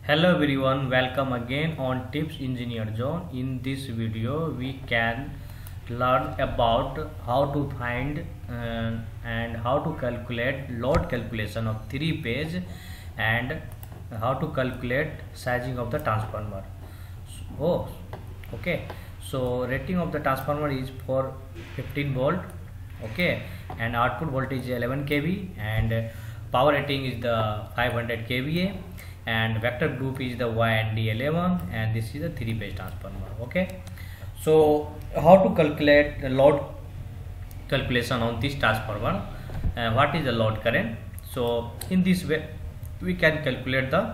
Hello everyone, welcome again on Tips Engineer Zone. In this video we can learn about how to find and how to calculate load calculation of 3-phase and how to calculate sizing of the transformer. Okay, so rating of the transformer is for 15 volt, okay, and output voltage is 11 kV and power rating is the 500 kVA and vector group is the YND11 and this is a 3-phase transformer. Okay, so how to calculate the load calculation on this transformer, what is the load current? So in this way we can calculate the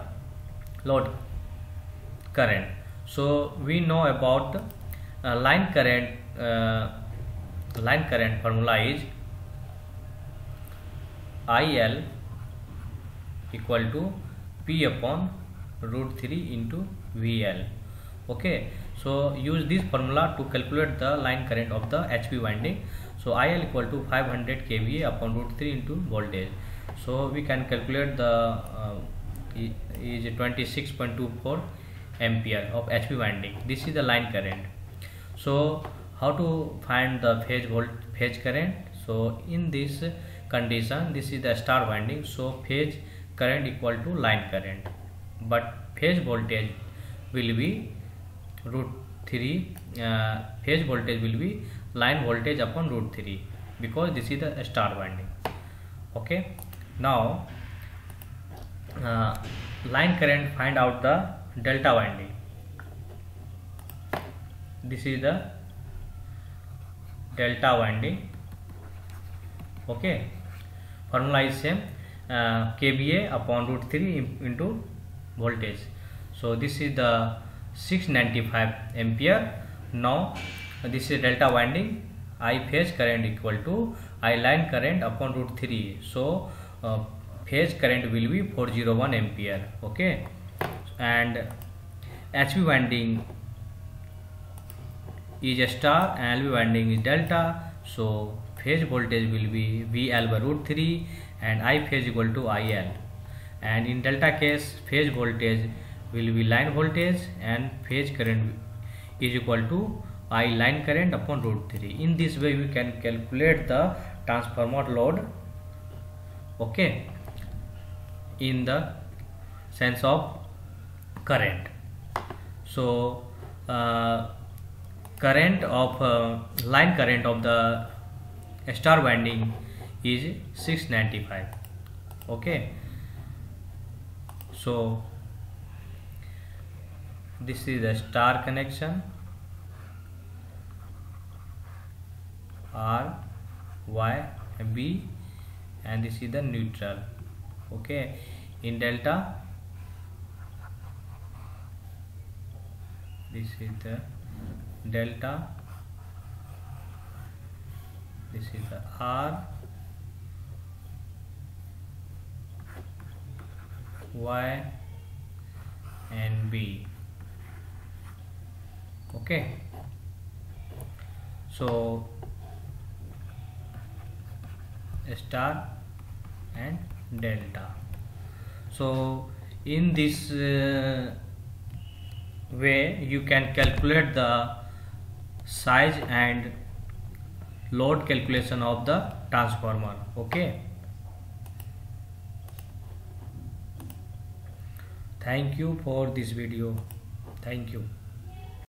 load current. So we know about line current. Line current formula is IL equal to P upon root 3 into VL. Okay, so use this formula to calculate the line current of the HV winding. So IL equal to 500 kVA upon root 3 into voltage. So we can calculate the is 26.24 ampere of HV winding. This is the line current. So how to find the phase current? So in this condition, this is the star winding, so phase current equal to line current, but phase voltage will be root 3. Phase voltage will be line voltage upon root 3 because this is the star winding. Okay, now line current, find out the delta winding. This is the delta winding. Okay, formula is same, kVA upon root 3 into voltage. So this is the 695 ampere. Now this is delta winding. I phase current equal to I line current upon root 3. So phase current will be 401 ampere. Okay, and HV winding is a star and LV winding is delta. So phase voltage will be VL by root 3 and I phase equal to IL, and in delta case phase voltage will be line voltage and phase current is equal to I line current upon root 3. In this way we can calculate the transformer load, okay, in the sense of current. So current of line current of the star winding is 695. Okay, so this is the star connection, R, Y, B, and this is the neutral. Okay, in delta this is the delta, this is the R, Y and B. Okay, so star and delta. So in this way you can calculate the size and load calculation of the transformer. Okay, thank you for this video. Thank you.